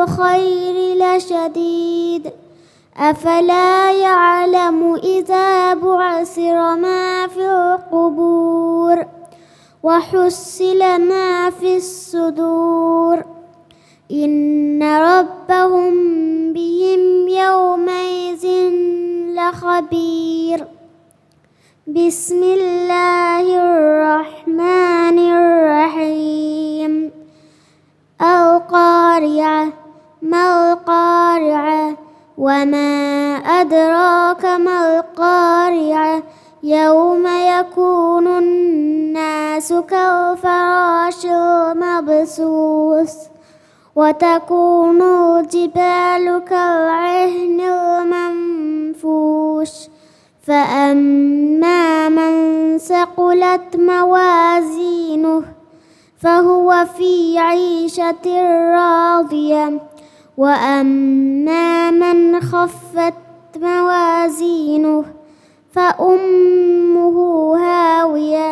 الخير لشديد أفلا يعلم إذا بعثر ما في القبور وحصل ما في الصدور إن ربهم بهم يومئذ لخبير بسم الله الرحمن الرحيم القارعة ما القارعة وما أدراك ما القارعة يوم يكون الناس كالفراش المبثوث وتكون الجبال كالعهن المنفوش فأما من ثقلت موازينه فهو في عيشة راضية وأما من خفت موازينه فأمه هاوية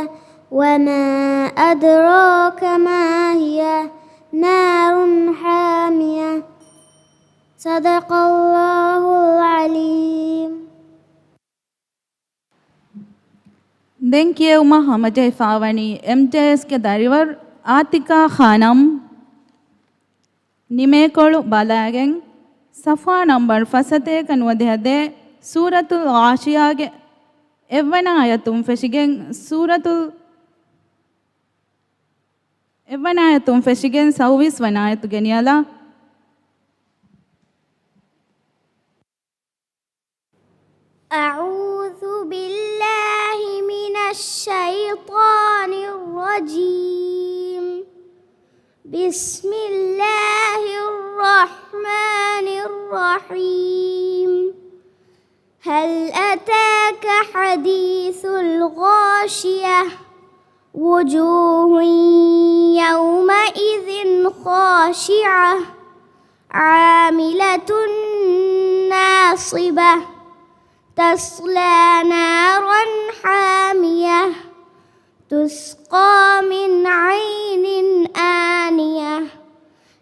وما أدراك ما هي نار حامية صدق الله العليم. දැන් කියවුම හමජයිෆාවනි MJS ಗೆ ದರಿವರ್ ಆತಿಕಾ ಖಾನಂ ನಿಮೇಕೊಳು ಬಲಾಗೆನ್ ಸಫಾ ನಂಬರ್ ಫಸತೇಕ ನುವದೆಹದೆ ಸೂರತುಲ್ ಆಶಿಯಾಗೆ ಎವ್ವನ ಆಯತುಂ ಫೆಶಿಗೆನ್ ಸೌವಿಸ್ ವನ ಆಯತು ಗೆನಿಯಲ أعوذ بالله من الشيطان الرجيم بسم الله الرحمن الرحيم هل أتاك حديث الغاشية وجوه يومئذ خاشعة عاملة ناصبة تصلى نارا حامية تسقى من عين آنية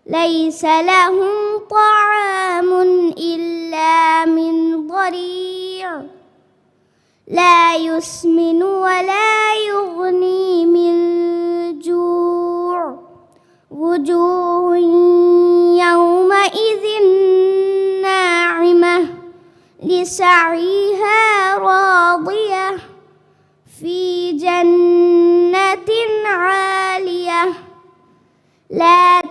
ليس لهم طعام إلا من ضريع لا يسمن ولا يغني من جوع وجوه يومئذ ناعمة لسعيها راضية في جنة عالية لا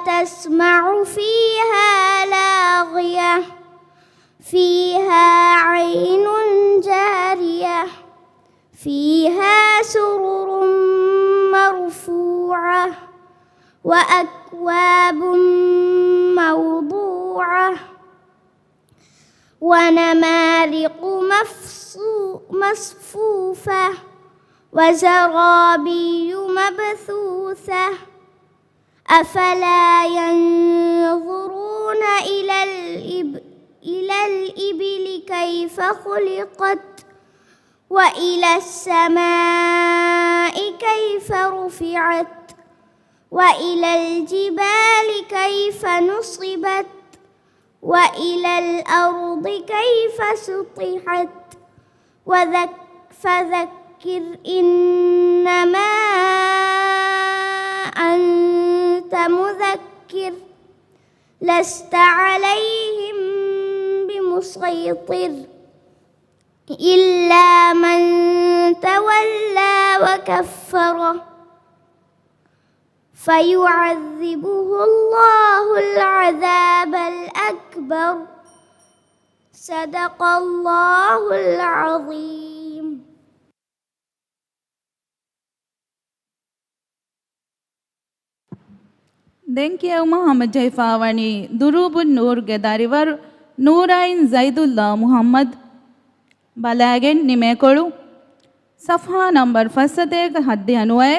تسمع فيها لاغية فيها عين جارية فيها سرر مرفوعة وأكواب موضوعة ونمارق مصفوفة وزرابي مبثوثة أفلا ينظرون إلى الإبل كيف خلقت وإلى السماء كيف رفعت وإلى الجبال كيف نصبت وإلى الأرض كيف سطحت فذكر إنما أنت مذكر لست عليهم بمسيطر إلا من تولى وكفر فيعذبه الله العذاب الأكبر صدق الله العظيم. දැන් කියවුම හමජයිෆාවනි දුරූබුන් නූර්ගේ දරිවර් නූරයින් ज़ैदुल्लाह ಮುಹಮ್ಮದ್ ಬಲಾಗೆನ್ ನಿಮೇಕೊಳು ಸಫಾ ನಂಬರ್ ಫಸತೇಕ ಹದ್ದಿ ಅನುವೆ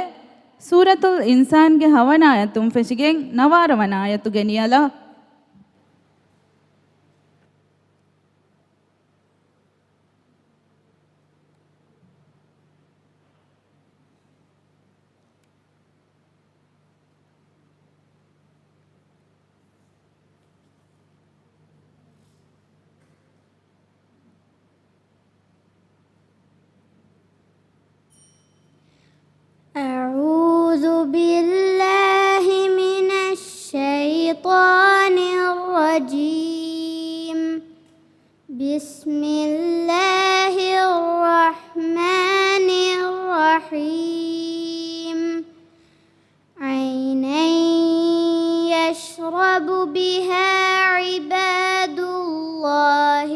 ಸೂರತುಲ್ ಇನ್ಸಾನ್ಗೆ ಹವನಾಯತುಂ ಫೆಶಿಗೆನ್ ನವಾರವನಾಯತು ಗೆನಿಯಲ بسم الله الرحمن الرحيم عينا يشرب بها عباد الله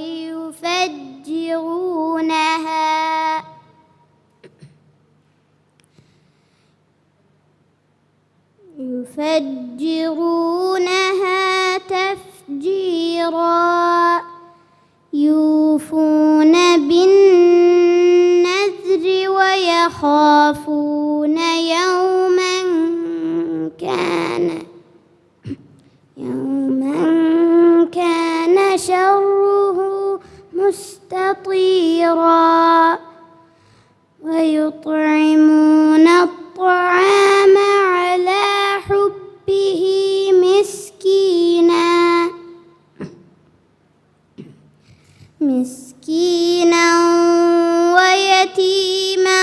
يفجرونها تفجيرا يوفون بالنذر ويخافون يوما كان شره مستطيرا ويطعمون الطعام على حبه مسكينا ويتيما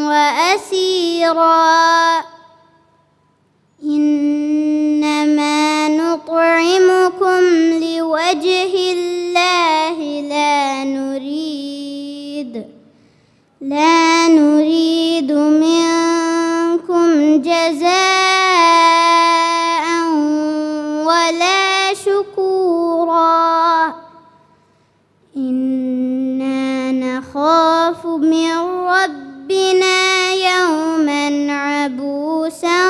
وأسيرا إنما نطعمكم لوجه الله لا نريد منكم جزاء ولا شكورا إنا نخاف من ربنا يوما عبوسا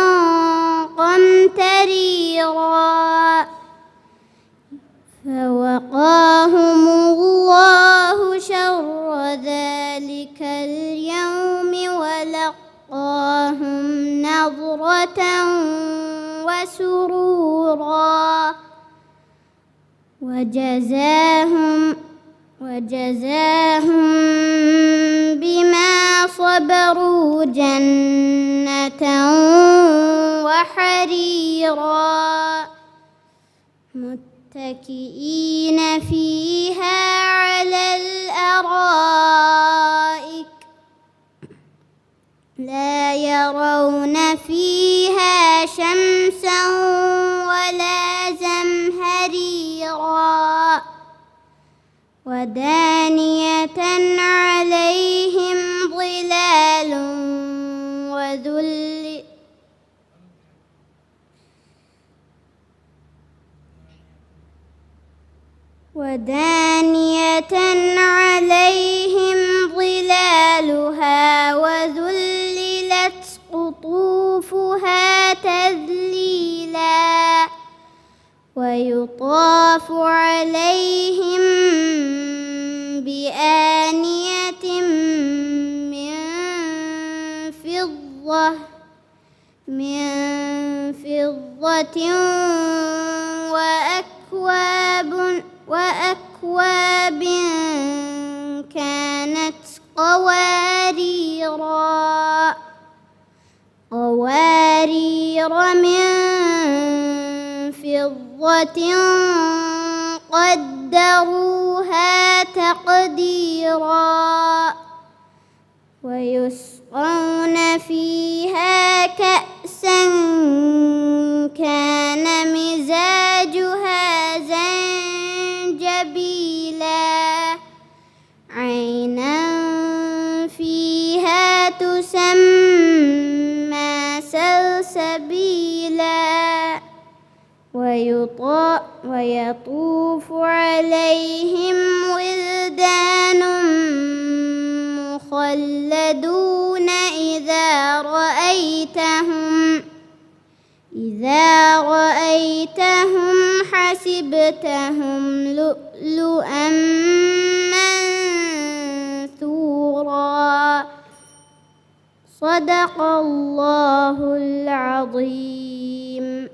قمطريرا فوقاهم الله شر ذلك اليوم ولقاهم نضرة وسرورا وجزاهم بما صبروا جنة وحريرا متكئين فيها على الأرائك لا يرون فيها شمسا ولا زمهريرا ودانية عليهم ظلال ودانية عليهم ظلالها وذللت قطوفها تذليلا ويطاف عليهم بآنية من فضة وأكواب كانت قوارير من فضة قدروها تقديرا ويسقون فيها كأسا كان مزاجها زنجبيلا عينا فيها تسمى سلسبيلا ويطوف عليهم ولدان مخلدون إذا رأيتهم حسبتهم لؤلؤا منثورا صدق الله العظيم.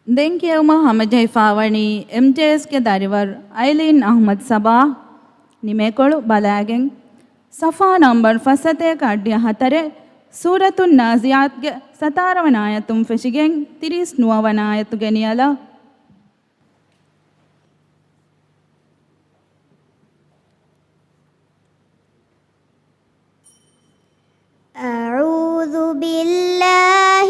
දෙන් කියවම හමජයිෆාවනි MJSගේ දරිවර් අයිලින් අහමද් සබා නිමේකොළු බලාගෙන් සෆා නම්බර් ෆසතේ කඩ්ඩිය හතරේ සූරතුන් නාසියාත්ගේ සතාරවන ආයතුම් ෆෙෂිගෙන් 39 වන ආයතු ගෙනියලා أعوذ بالله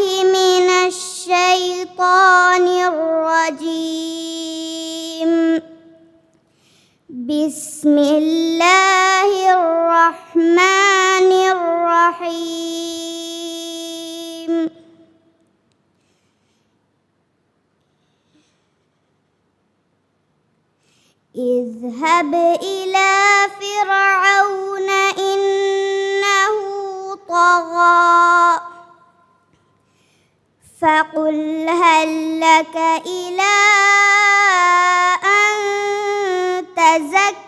بسم الله الرحمن الرحيم اذهب إلى فرعون إنه طغى فقل هل لك إلى أن تزكى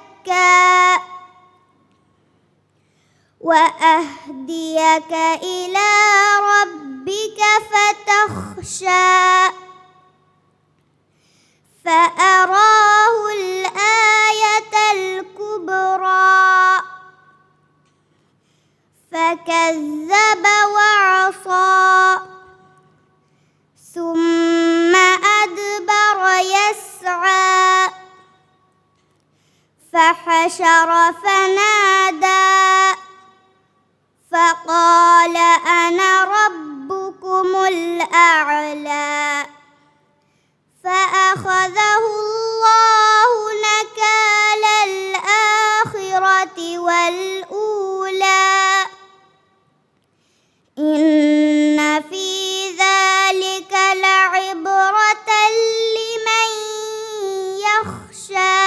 وأهديك إلى ربك فتخشى فأراه الآية الكبرى فكذب وعصى ثم أدبر يسعى فحشر فنادى فقال أنا ربكم الأعلى فأخذه الله نكال الآخرة والأولى إن في ذلك لعبرة لمن يخشى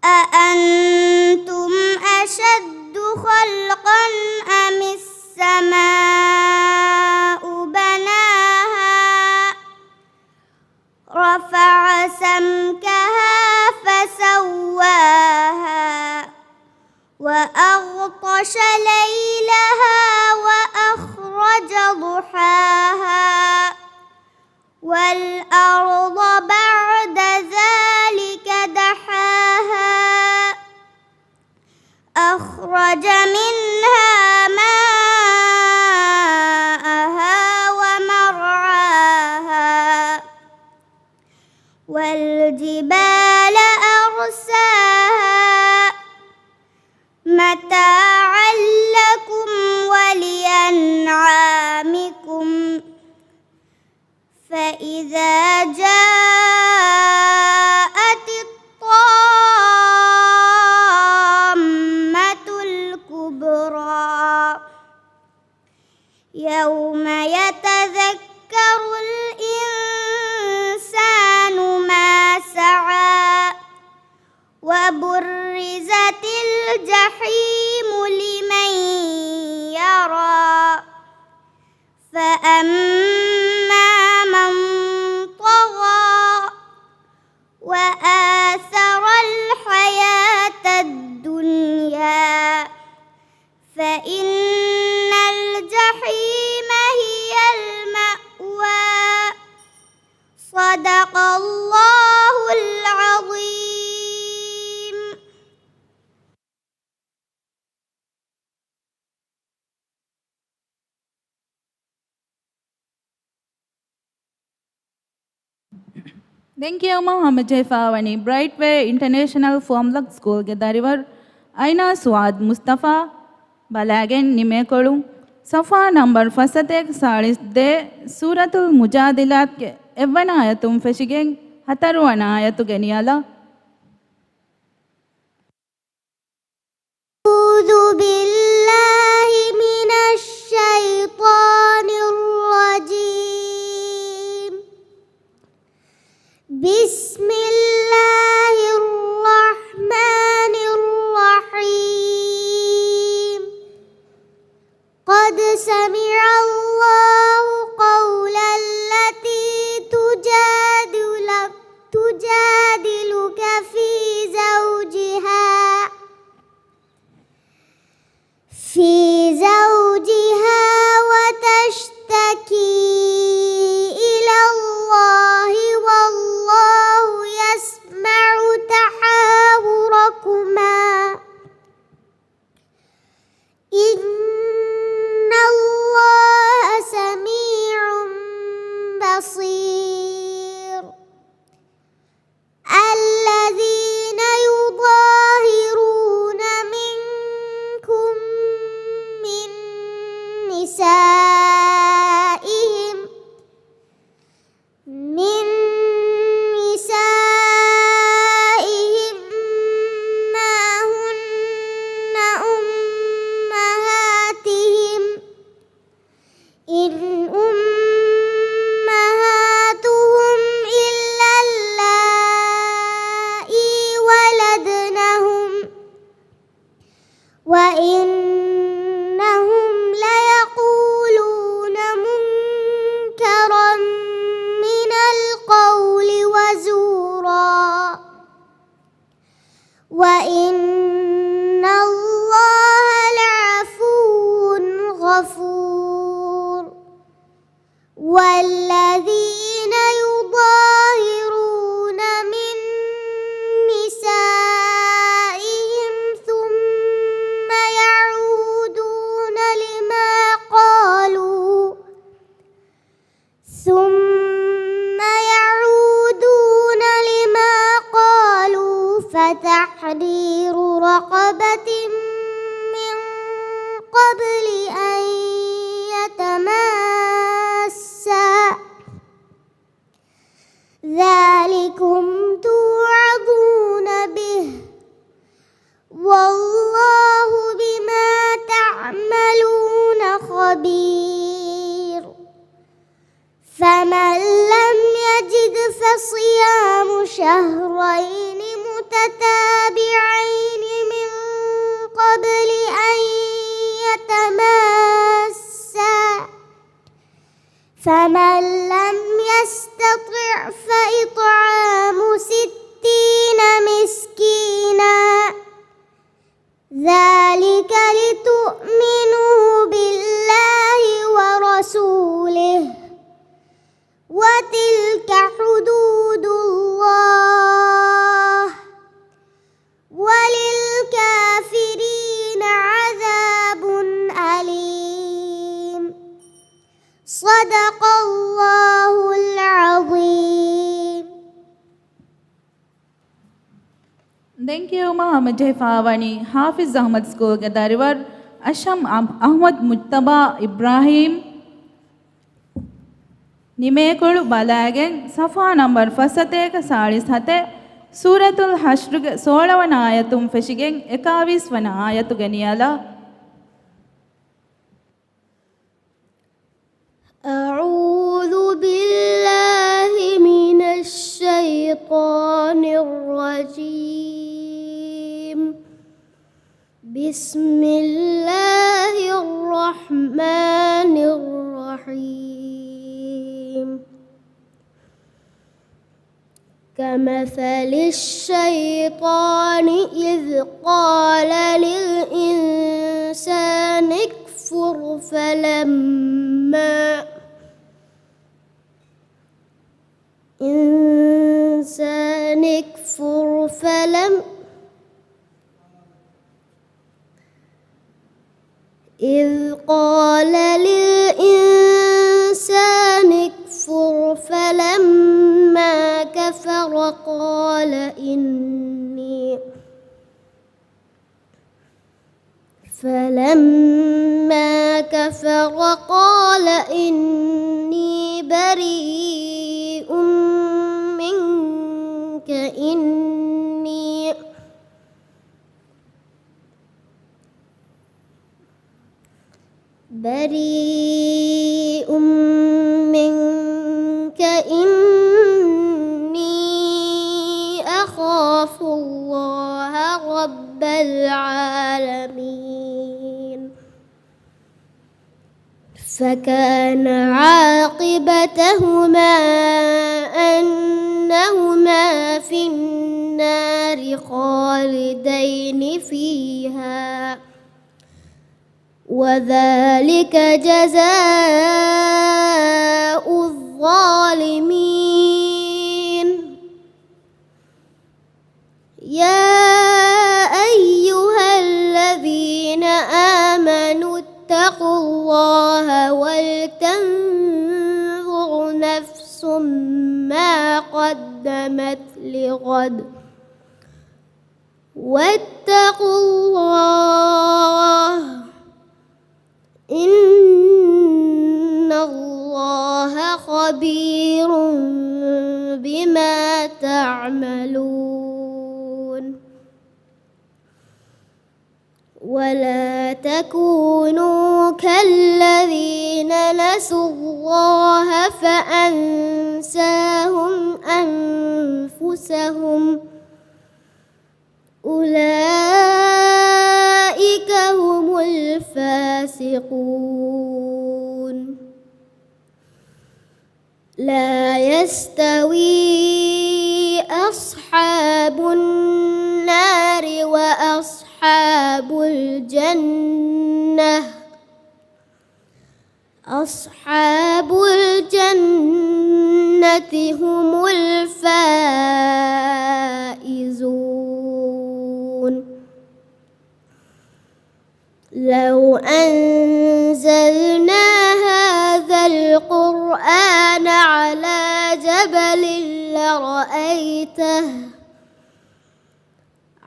أأنتم أشد خلقا أم السماء بناها رفع سمكها فسواها وأغطش ليلها وأخرج ضحاها والأرض بعد ذلك دحاها أخرج منها ماءها ومرعاها والجبال أرساها متاعا لكم ولأنعامكم فإذا جاءت الطامة الكبرى يوم يتذكر الإنسان ما سعى وبرزت الجحيم لمن يرى فأما من طغى وآثر الحياة الدنيا فإن الجحيم هي المأوى صدق الله العظيم. Thank you, Muhammad Jaifawani. Brightway International Formlock School ke darivar Aina Suad Mustafa Balagen Nimekolu Safa number Fasatek Salis de Suratul Mujadilat ke Evana ayatum Feshigeng Hataruana ayatu geniala. أعوذ بالله من الشيطان الرجيم بسم الله الرحمن الرحيم قد سمع الله قول التي تجادلك قرابة من قبل أن يتماسا ذلكم توعظون به والله بما تعملون خبير فمن لم يجد فصيام شهرين متتابعين من قبل أن يتماسا فمن لم يستطع فإطعام 60 مسكينا ذلك لتؤمنوا بالله ورسوله وتلك حدود الله وللكافرين عذاب أليم صدق الله العظيم. Thank you, Muhammad Jaifawani, Hafiz Ahmad School Gadarivar, Asham Ahmad Muttaba Ibrahim, Nimekulu Balagen, Safa number Fasateka Saris Hate, Suratul Hashrug, Solavan Ayatum Feshigen, Ekavis Vana Ayatu Ganiala. أعوذ بالله من الشيطان الرجيم بسم الله الرحمن الرحيم كمثل الشيطان إذ قال للإنسان اكفر إذ قال للإنسان اكفر فلما كفر قال إني بريء منك إني أخاف الله رب العالمين فكان عاقبتهما أنهما في النار خالدين فيها وذلك جزاء الظالمين. يا أيها الذين آمنوا اتقوا الله ولتنظر نفس ما قدمت لغد واتقوا الله إن الله خبير بما تعملون. ولا تكونوا كالذين نسوا الله فأنساهم أنفسهم أولئك هم الفاسقون. لا يستوي أصحاب النار وأصحاب الجنة أصحاب الجنة هم الفائزون. لو أنزلنا هذا القرآن على جبل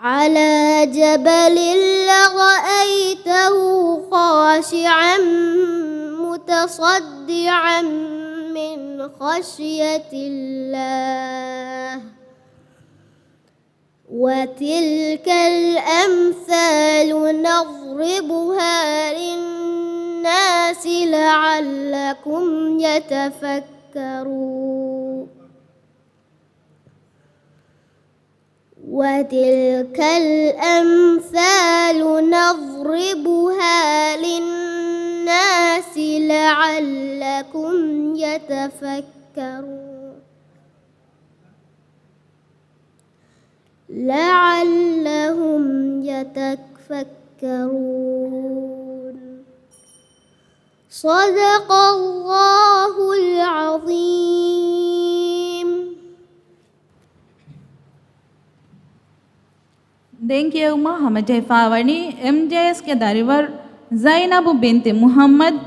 على جبل لرأيته خاشعا متصدعا من خشية الله وتلك الأمثال نضربها للناس لعلكم يتفكرون وتلك الأمثال نضربها للناس لعلكم يتفكرون لعلهم يتفكرون صدق الله العظيم. දෙන්කිය උමා හමජෙෆාවනි MJS ಗೆ ದರಿವರ್ ಝೈನಬ್ ಬಿಂತಿ ಮುಹಮ್ಮದ್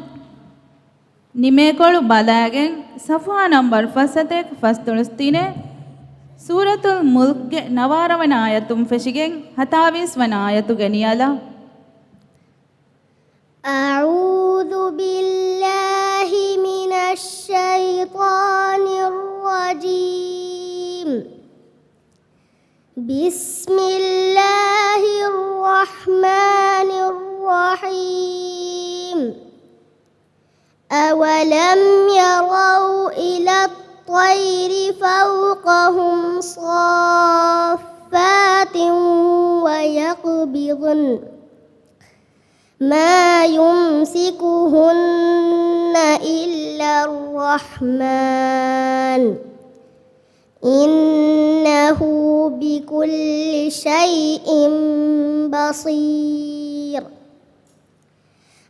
ನಿಮೇಕೊಳು ಬಲಾಗೆನ್ ಸಫಾ ನಂಬರ್ ಫಸತೆಕ್ ಫಸ್ತುಳುಸ್ತಿನೆ ಸೂರತುಲ್ ಮುಲ್ಕ್ ಗೆ ನವಾರವನ ಆಯತುಂ ಫೆಶಿಗೆನ್ ಹತಾವಿಸ್ ವನ ಆಯತು ಗೆನಿಯಲ ಅಊದು ಬಿಲ್ಲಾಹಿ ಮಿನಶ್ ಶೈತಾನಿರ್ ರಜೀಮ್ بسم الله الرحمن الرحيم أولم يروا إلى الطير فوقهم صافات ويقبضن ما يمسكهن إلا الرحمن إنه بكل شيء بصير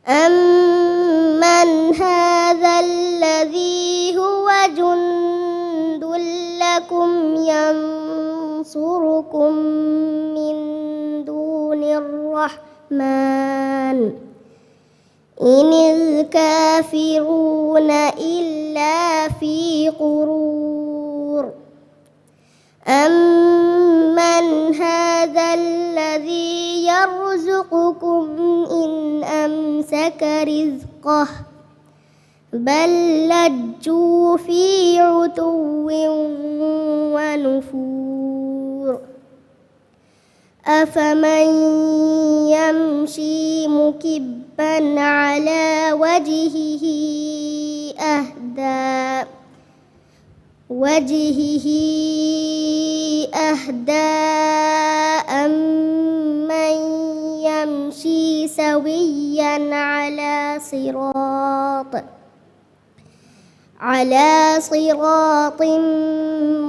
أمن هذا الذي هو جند لكم ينصركم من دون الرحمن إن الكافرون إلا في غرور أمن هذا الذي يرزقكم إن أمسك رزقه بل لجوا في عتو ونفور أفمن يمشي مكبا على وجهه أهدى أمن يمشي سويا على صراط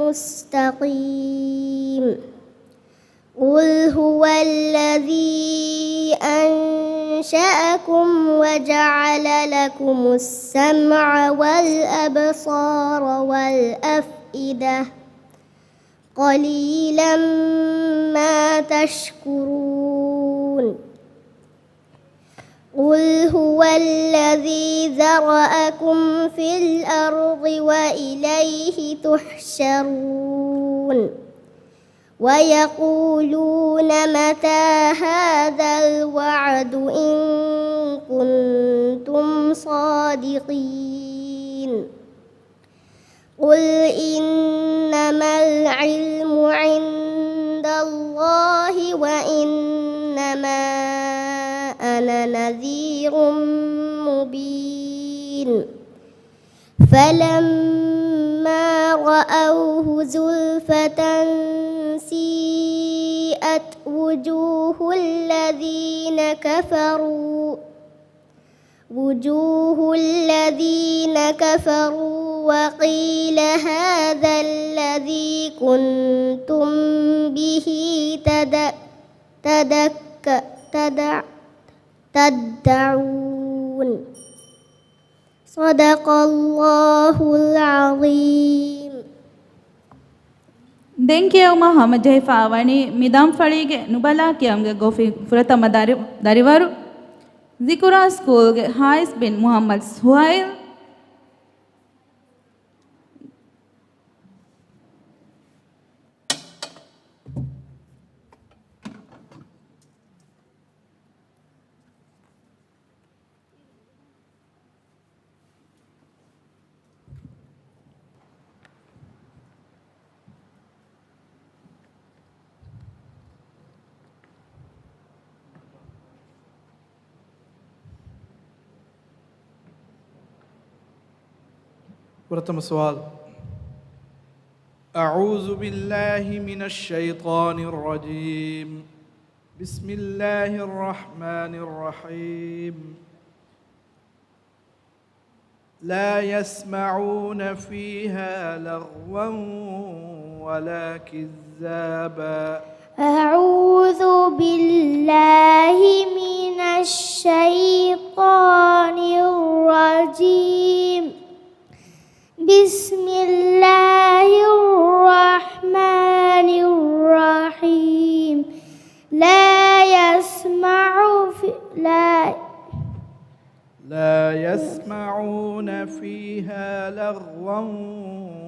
مستقيم قل هو الذي أنشأكم وجعل لكم السمع والأبصار والأفئدة قليلا ما تشكرون قل هو الذي ذرأكم في الأرض وإليه تحشرون ويقولون متى هذا الوعد إن كنتم صادقين قل إنما العلم عند الله وإنما أنا نذير مبين فلما رأوه زلفة سيئت وجوه الذين كفروا وقيل هذا الذي كنتم به تدعون صدق الله العظيم. දෙන්කිය උමා හමජෙෆාවනි මිදම් ෆලීගේ නුබලා කියම්ගේ ගොෆි ෆුරතම දරිවරු ذිකුරා ස්කූල්ගේ හායිස් බින් මුහම්මද් සුහයිල් प्रथम सवाल أعوذ بالله من الشيطان الرجيم بسم الله الرحمن الرحيم لا يسمعون فيها لغوا ولا كذابا أعوذ بالله من الشيطان الرجيم بسم الله الرحمن الرحيم لا يسمعون فيها لغوا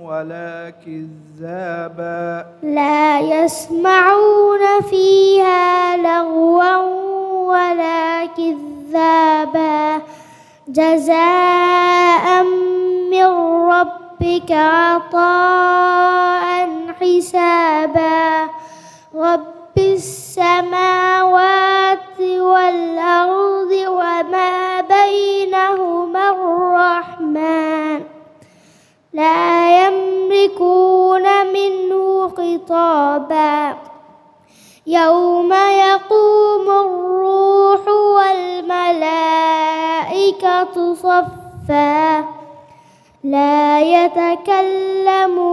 ولا كذابا لا يسمعون فيها لغوا ولا كذابا جزاء من ربك عطاء حسابا رب السماوات والأرض وما بينهما الرحمن لا يملكون منه خطابا يوم يقوم الروح والملائكة صفا لا يتكلمون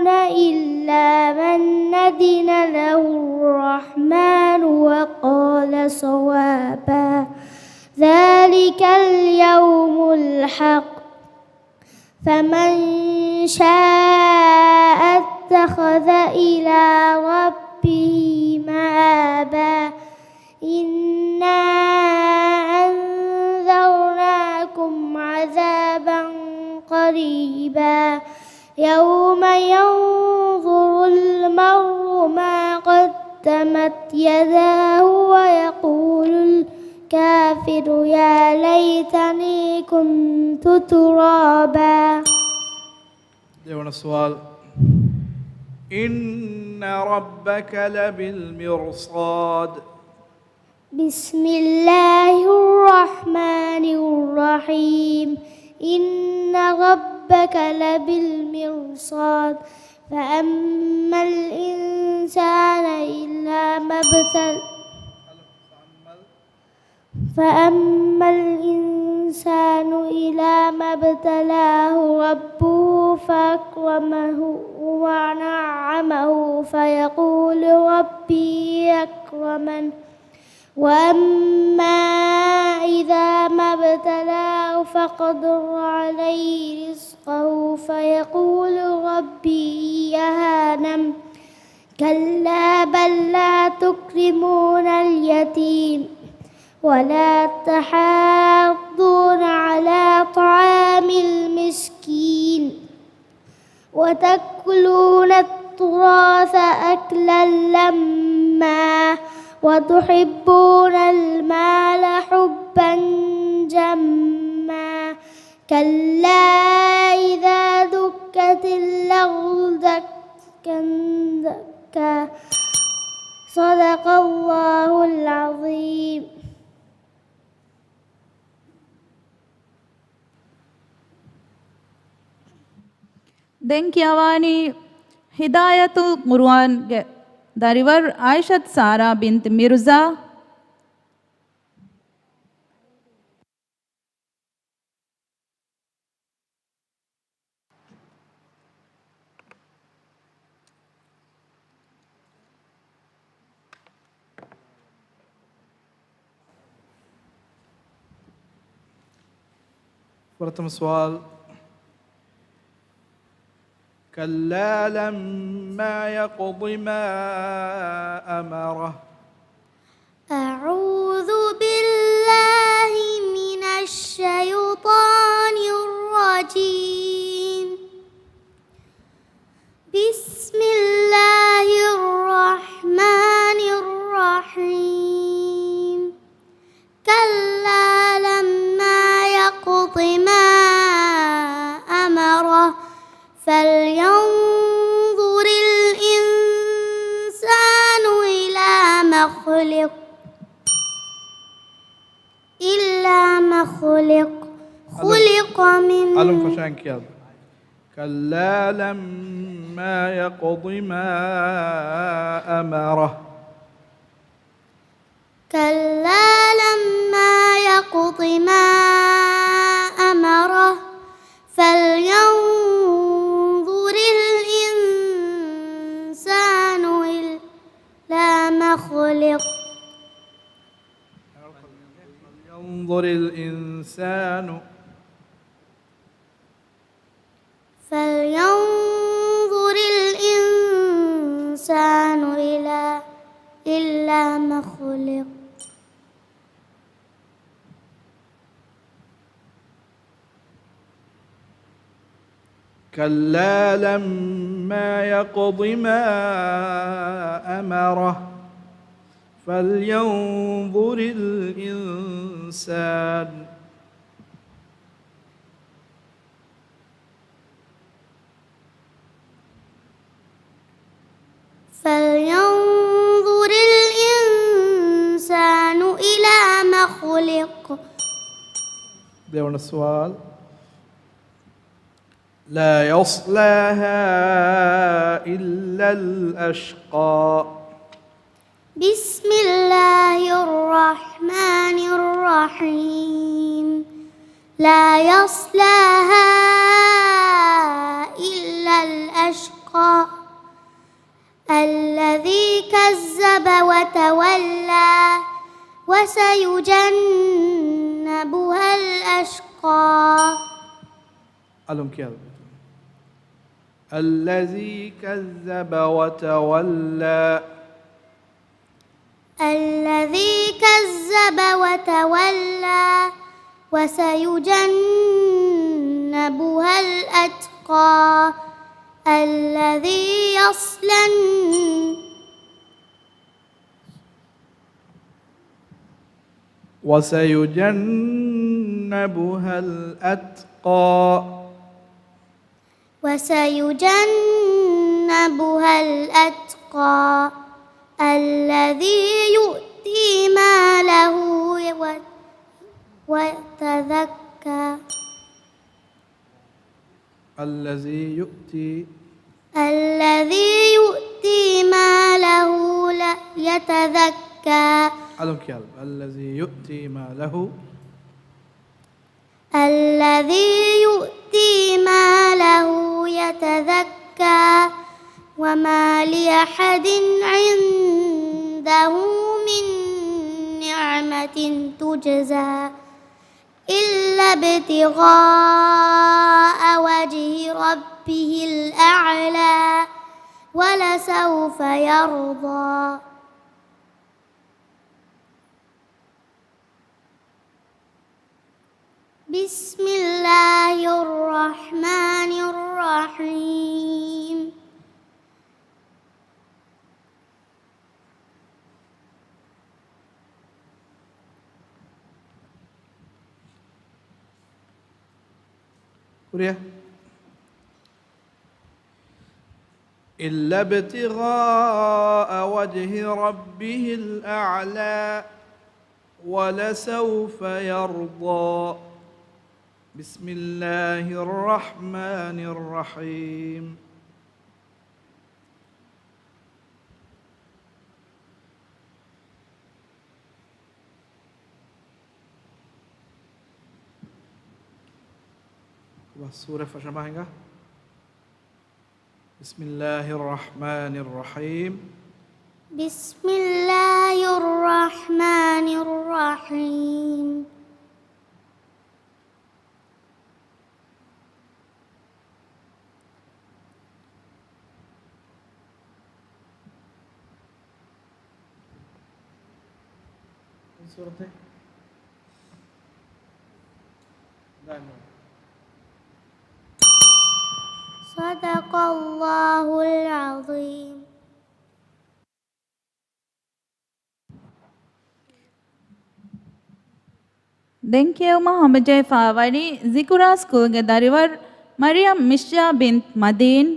إلا من أذن له الرحمن وقال صوابا ذلك اليوم الحق فمن شاء اتخذ إلى ربه مآبا إنا أنذرناكم عذابا قريبا يوم ينظر المرء ما قدمت يداه ويقول الكافر يا ليتني كنت ترابا देवण सवाल إن ربك لبالمرصاد بسم الله الرحمن الرحيم إن ربك لبالمرصاد فأما الإنسان إذا ما ابتلاه ربه فأكرمه ونعمه فيقول ربي أكرمن وأما إذا ما ابتلاه فقدر عليه رزقه فيقول ربي يهانن كلا بل لا تكرمون اليتيم ولا تحاضون على طعام المسكين وتأكلون التراث أكلا لما وتحبون المال حبا جما كلا إذا دكت الأرض دكا دكا صدق الله العظيم දැන් කියවානි හිදායතුල් කුර්ආන්ගේ දරිවර් ආයිෂත් සාරා බින්ත් මිර්සා प्रथम सवाल كلا لما يقض ما أمره أعوذ بالله من الشيطان الرجيم بسم الله الرحمن الرحيم كلا لما يقض ما أمره فلينظر الإنسان إلى ما خلق خلق من ألم فشان كياد كلا لما يقض ما أمره كلا لما يقض ما أمره فلينظر الإنسان إلى ما خلق ينظر الإنسان فلينظر الإنسان إلى ما خلق كلا لما يقض ما أمره فلينظر الإنسان فلينظر الإنسان إلى ما خلق. ديوان السؤال لا يصلاها إلا الأشقى بسم الله الرحمن الرحيم لا يصلاها إلا الأشقى الذي كذب وتولى وسيجنبها الأشقى الذي كذب وتولى الذي كذب وتولى وسيجنبها الأتقى الذي يصلى وسيجنبها الأتقى وسيجنبها الأتقى الذي يؤتي ماله ويتزكى الذي يؤتي ماله يتزكى الذي يؤتي ماله يتزكى وما لأحد عنده من نعمة تجزى إلا ابتغاء وجه ربه الأعلى ولسوف يرضى. بسم الله الرحمن الرحيم إلا ابتغاء وجه ربه الأعلى ولسوف يرضى. بسم الله الرحمن الرحيم سورة فشماهنگا بسم الله الرحمن الرحيم بسم الله الرحمن الرحيم سورة صدق الله العظيم. දැන් කියවම හමජය ෆාවනි zikura ස්කූල්ගේ දරිවර් මරියම් මිෂ්ජා බින්ත් මදීන්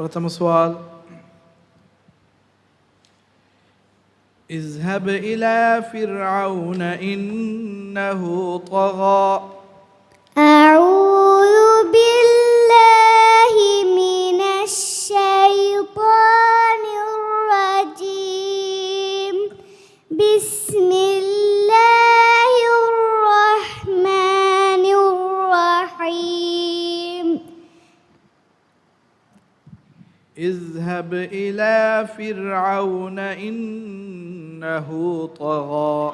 പ്രഥമ سؤال اذهب إلى فرعون إنه طغى. أعوذ بالله من الشيطان الرجيم. بسم الله الرحمن الرحيم. اذهب إلى فرعون إنه طغى.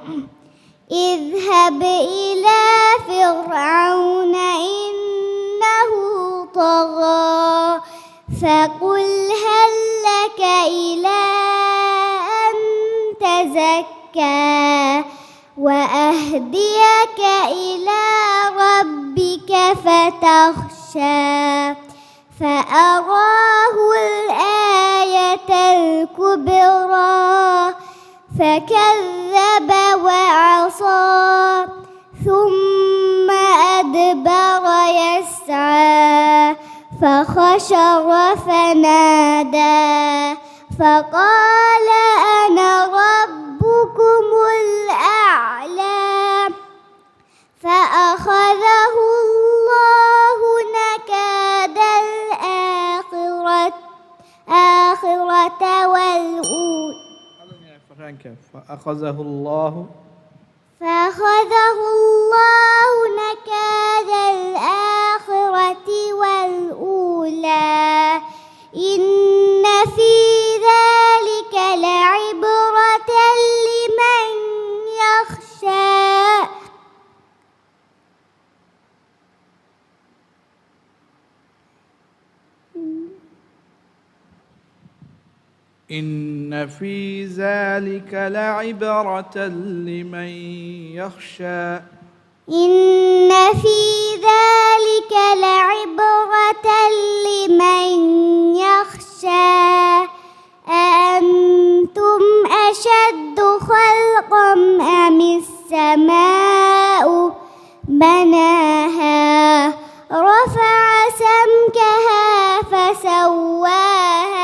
اذهب إلى فرعون إنه طغى فقل هل لك إلى أن تزكى وأهديك إلى ربك فتخشى. فأراه الآية الكبرى فكذب وعصى ثم أدبر يسعى فحشر فنادى فقال أنا ربكم الأعلى. فأخذه الله نكال الآخرة والأولى. فأخذه الله نكال الآخرة والأولى. إن في ذلك لعبرة لمن يخشى. إن في ذلك لعبرة لمن يخشى. إن في ذلك لعبرة لمن يخشى. أأنتم أشد خلقا أم السماء بناها رفع سمكها فسواها.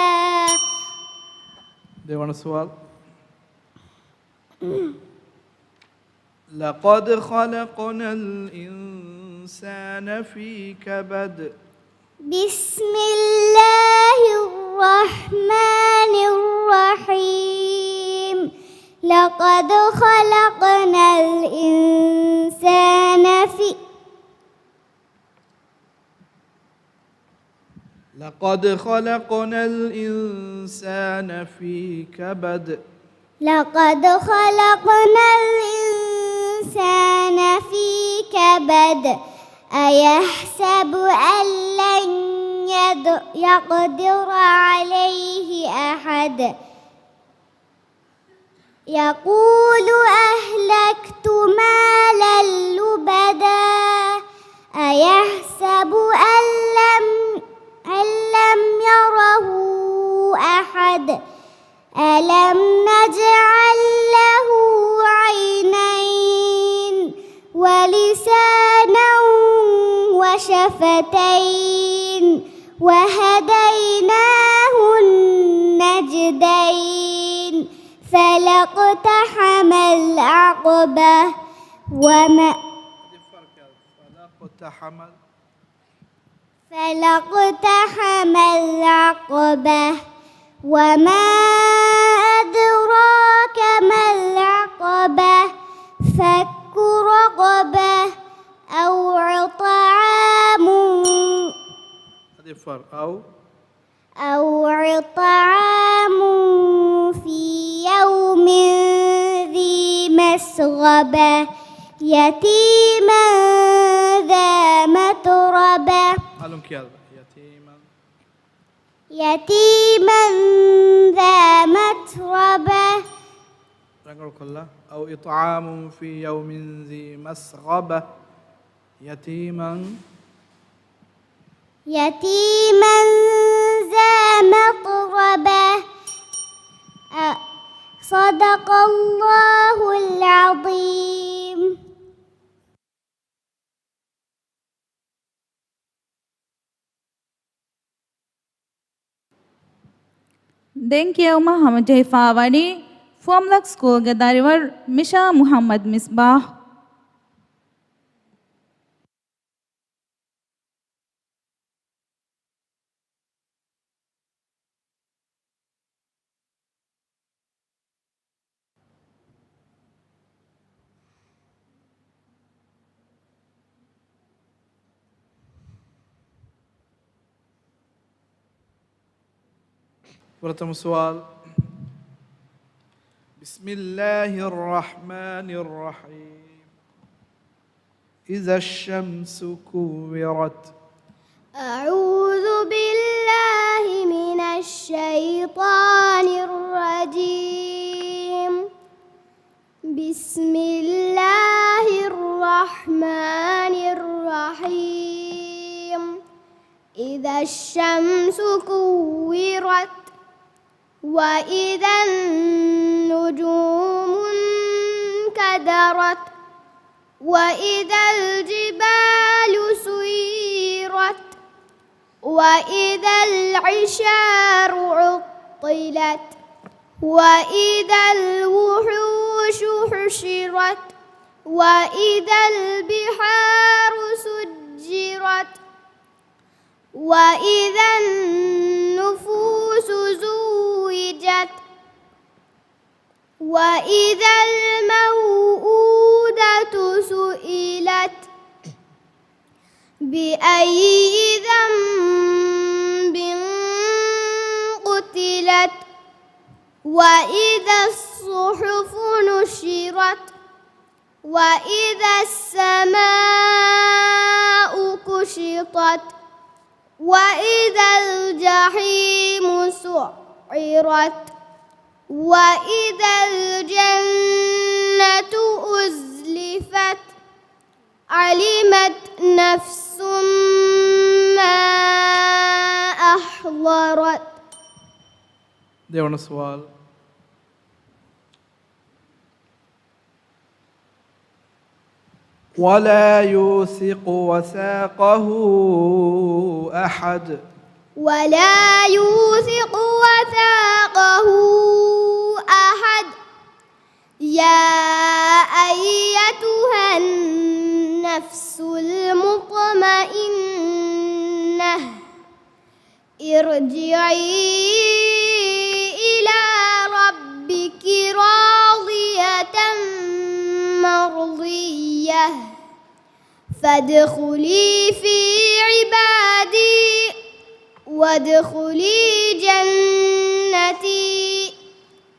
ده وانا سؤال. لقد خلقنا الإنسان في كبد. بسم الله الرحمن الرحيم. لقد خلقنا الإنسان في لقد خلقنا الإنسان في كبد. لقد خلقنا الإنسان في كبد. أيحسب أن لن يقدر عليه أحد. يقول أهلكت مالا لبدا. أيحسب أن لم يره أحد. ألم نجعل له عينين ولسانا وشفتين وهديناه النجدين. فلاقتحم العقبة وما فلاقتحم العقبة وما أدراك ما العقبة. فك رقبة أو طعام في يوم ذي مسغبة يتيما ذا متربة. يتيما ذا متربة. أو إطعام في يوم ذي مسغبة يتيما ذا متربة. صدق الله العظيم. දැන් කියවම හමජහිෆාවනි ෆෝම්ලක් ස්කූල්ගේ දරිවර් මිෂා මුහම්මද් මිස්බාහ්. प्रथम सवाल बिस्मिल्लाहिर रहमानिर रहीम इज़ा शम्सु कुव्विरत أعوذ بالله من الشيطان الرجيم بسم الله الرحمن الرحيم إذا الشمس كورت وإذا النجوم انكدرت وإذا الجبال سيرت وإذا العشار عطلت وإذا الوحوش حشرت وإذا البحار سجرت وإذا النفوس زوجت وإذا الموءودة سئلت بأي ذنب قتلت وإذا الصحف نشرت وإذا السماء كشطت وإذا الجحيم سعرت وإذا الجنة أزلفت علمت نفس ما أحضرت. देवण सवाल ولا يوثق وثاقه أحد ولا يوثق وثاقه أحد. يا أيتها النفس المطمئنة ارجعي إلى ربك راضية مرضية فادخلي في عبادي وادخلي جنتي.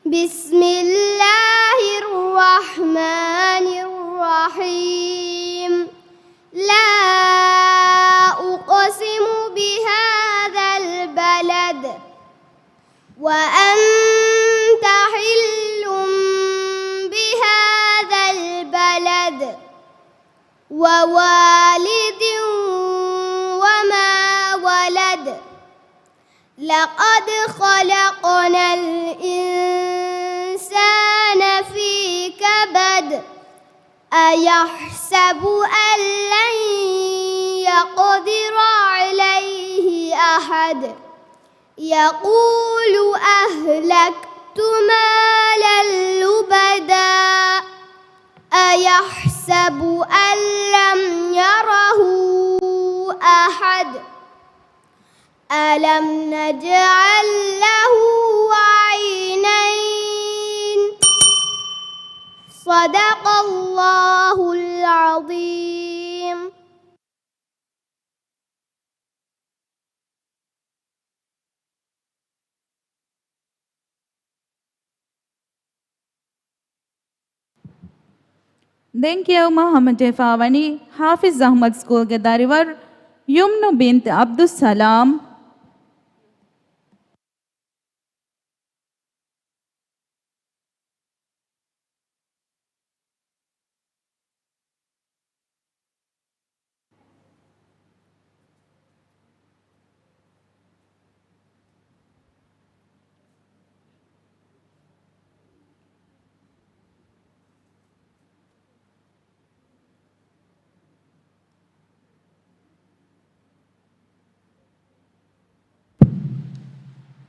بسم الله الرحمن الرحيم. لا أقسم بهذا البلد وأنت حل بهذا البلد ووالد وما ولد. لقد خلقنا الإنسان في كبد. أيحسب أن لن يقدر عليه أحد. يقول أهلكت مالا لبدا. أيحسب أن لم يره أحد. ألم نجعل له عينين. صدق الله العظيم. දැන් කියවම හමජහිෆාවනි හාෆිස් අහ්මද් ස්කූල්ගේ දරිවර් යුම්නු බින්ත් අබ්දුස් සලාම්.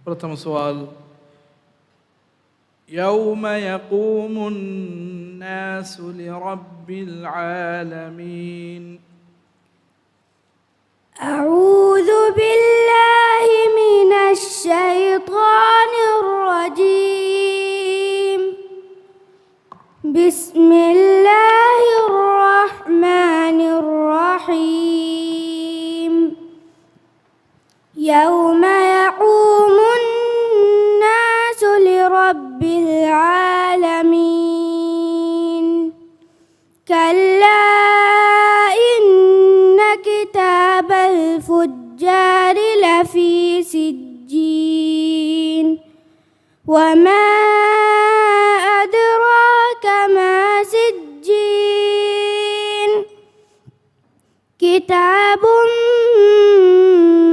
प्रथम सवाल يوم يقوم الناس لرب العالمين. أعوذ بالله من الشيطان الرجيم. بسم الله الرحمن الرحيم. يوم يقوم الناس لرب العالمين. كلا إن كتاب الفجار لفي سجين. وما أدراك ما سجين. كتاب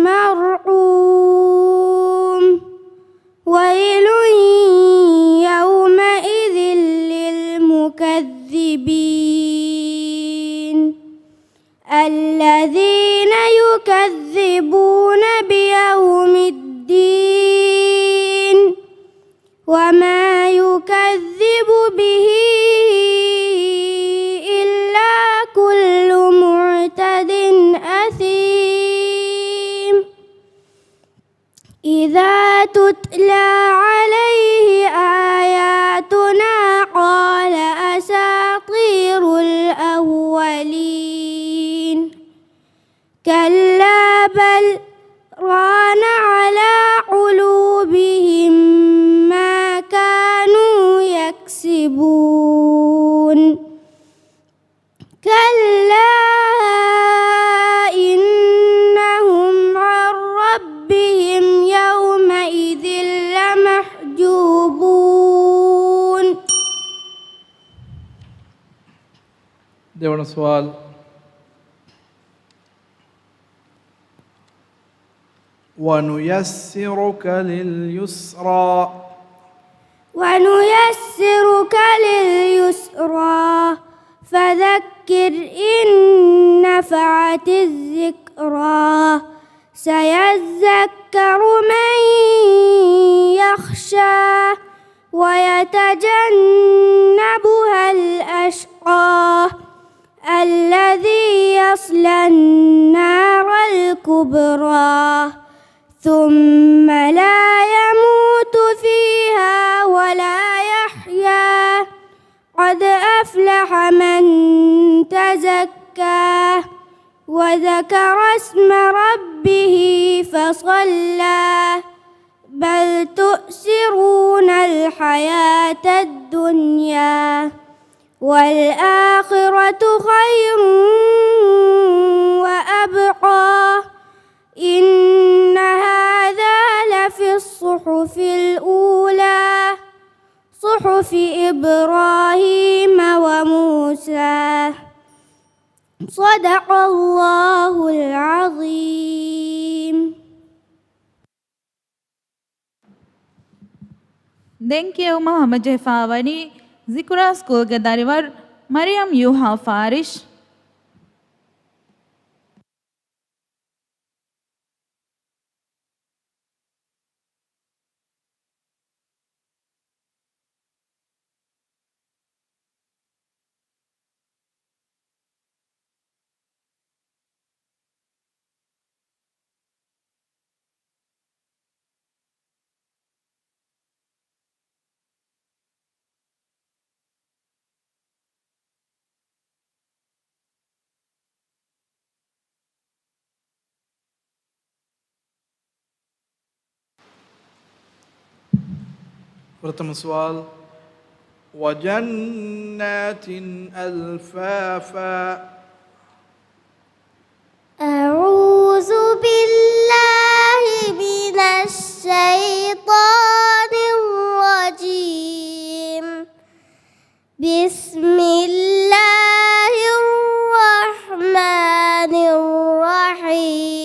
مرقوم. ويل يومئذ للمكذبين الذين يكذبون بيوم الدين. وما يكذب به إلا كل معتد أثيم. إذا تتلى عليه آياتنا قال أساطير الأولين. كلا بل ران على قلوبهم ما كانوا يكسبون. كلا إنهم عن ربهم يومئذ لمحجوبون. देवण सवाल ونيسرك لليسرى. ونيسرك لليسرى فذكر إن نفعت الذكرى. سيذكر من يخشى ويتجنبها الأشقى الذي يصلى النار الكبرى ثم لا يموت فيها ولا يحيا. قد أفلح من تزكى وذكر اسم ربه فصلى. بل تؤثرون الحياة الدنيا والآخرة خير وأبقى. إن هذا لفي الصحف الأولى صحف إبراهيم وموسى. صدق الله العظيم. දැන් කියවම හමජෙෆාවනි zikura ස්කූල්ගේ දරිවර් මරියම් යූහා ෆාරිෂ්. प्रथम सवाल وجنات ألفافا. أعوذ بالله من الشيطان الرجيم. بسم الله الرحمن الرحيم.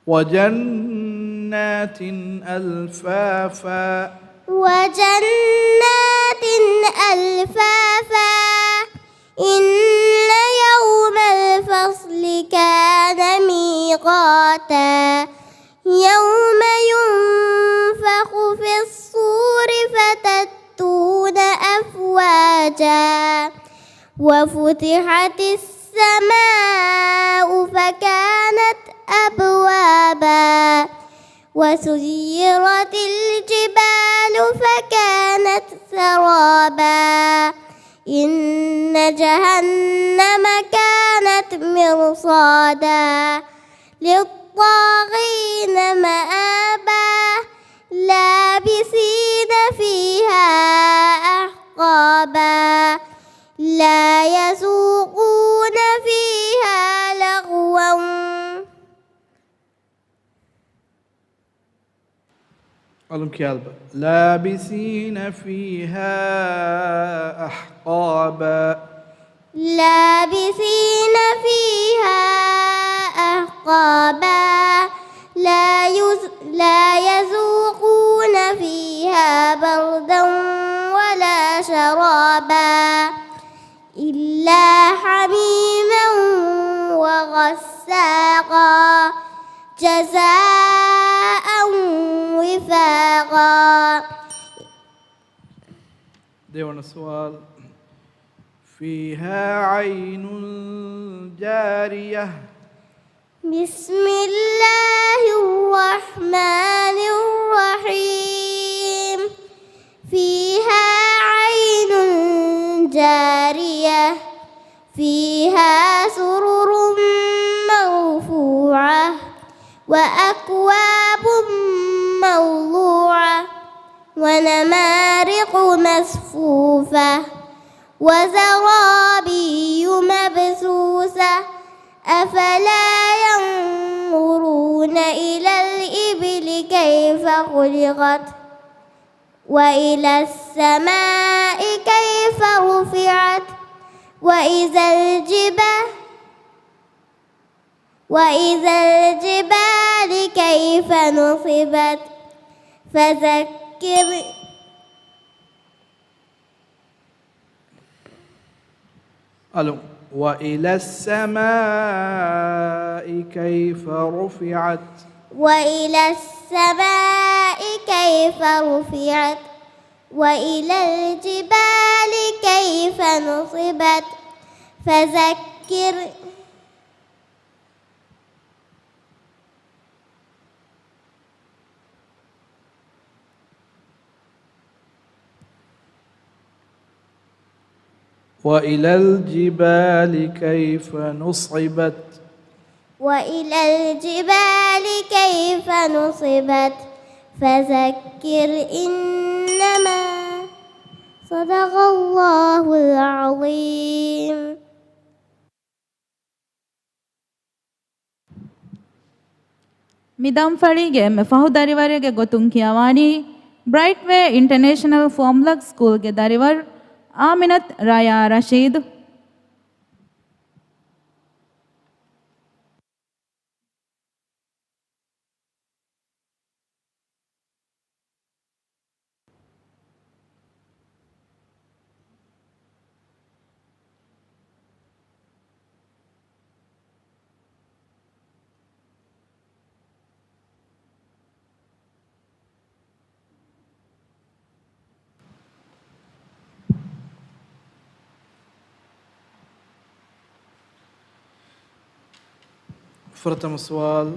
وجنات ألفافا. وجنات ألفافا. إن يوم الفصل كان ميقاتا. فتأتون أفواجا وفتحت السماء فكانت أبوابا وسيرت الجبال فكانت سرابا إن جهنم كانت مرصادا للطاغين مآبا لابسين فيها أحقابا لا يذوقون فيها لغوا. لابسين فيها أحقابا لابسين فيها أحقابا لا يذوقون فيها بردا ولا شرابا إلا حميما وغساقا جزاء وفاقا. ديوان السؤال. فيها عين جارية. بسم الله الرحمن الرحيم. فيها عين جارية فيها سرر مرفوعة وأكواب موضوعة ونمارق مصفوفة وزرابي مبثوثة أفلا ينظرون إلى الإبل كيف خلقت وإلى السماء كيف رفعت وإذا الجبال كيف نصبت فذكر وإلى السماء كيف رفعت وإلى السماء كيف رفعت وإلى الجبال كيف نصبت فذكر وإلى الجبال كيف نصبت وإلى الجبال كيف نصبت فذكر إنما صدق الله العظيم. ಮಿದಂ ಫಳಿಗೆ ಮೆಫಹು ದರಿವರೆಗೆ ಗೊತ್ತುಂ ಕಿಯವಾನಿ ಬ್ರೈಟ್ ವೇ ಇಂಟರ್ನ್ಯಾಷನಲ್ ಫಾರ್ಮ್ಲಕ್ ಸ್ಕೂಲ್ಗೆ ದರಿವರ್ ಆಮಿನತ್ ರಾಯಾ ರಶೀದ್. فرتم السؤال.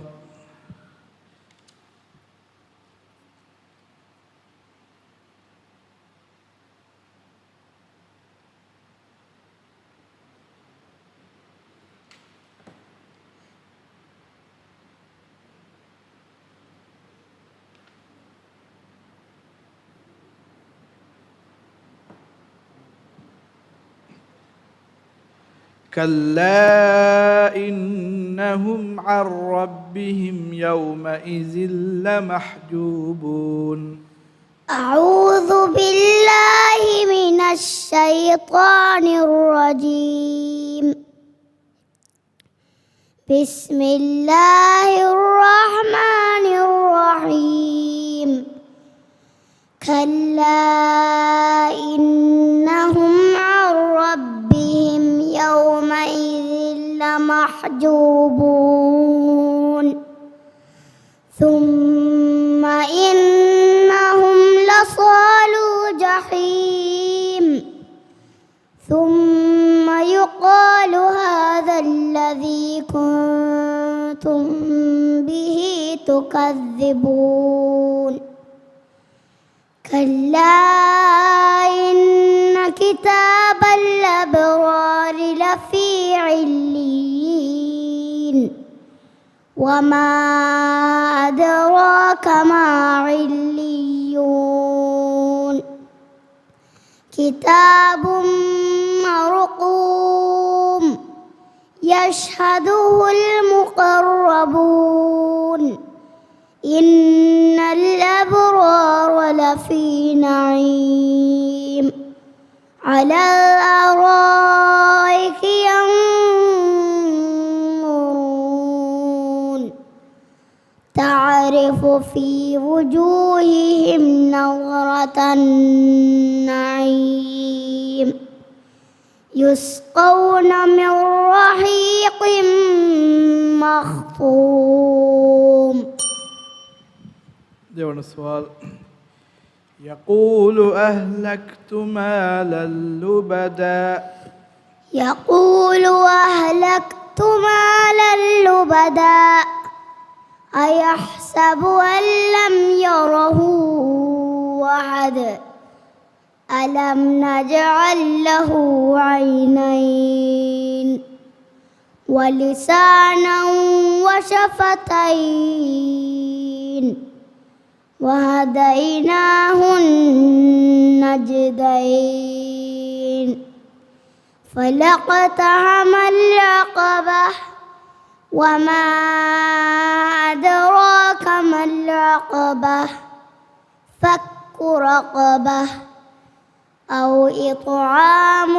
كلا إنهم عن ربهم يومئذ لمحجوبون. أعوذ بالله من الشيطان الرجيم. بسم الله الرحمن الرحيم. كلا إنهم عن ربهم يومئذ لمحجوبون ثم إنهم لصالون الجحيم ثم يقال هذا الذي كنتم به تكذبون كلا إن كتاب الأبرار لفي عليين وما أدراك ما عليون كتاب مرقوم يشهده المقربون إن الأبرار لفي نعيم على الأرائك ينظرون تعرف في وجوههم نظرة النعيم يسقون من رحيق مختوم. ديوان السؤال. يقول أهلكت مالا لبدا. يقول أهلكت مالا لبدا أيحسب أن لم يره أحد ألم نجعل له عينين ولسانا وشفتين وهديناه النجدين فلاقتحم العقبة وما أدراك ما العقبة فك رقبة أو إطعام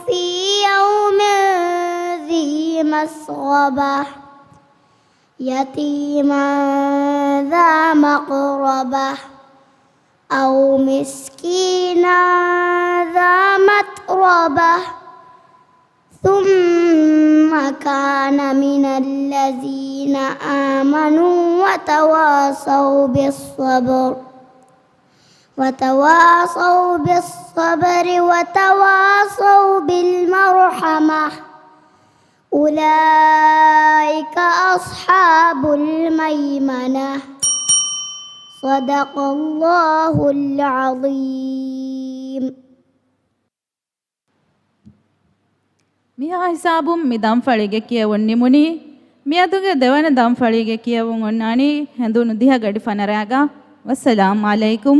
في يوم ذي مسغبة يتيما ذا مقربة أو مسكينا ذا متربة ثم كان من الذين آمنوا وتواصوا بالصبر وتواصوا بالمرحمة أولئك أصحاب الميمنة صدق الله العظيم. මිහා හිසාබුම් මි දම්ෆලිගේ කියවුන් නිමුනි මියදුගේ දෙවන දම්ෆලිගේ කියවුන් ඔන්නානි හැඳුණු දිහ ගඩි ෆනරාගා වස්සලාම් අලයිකුම්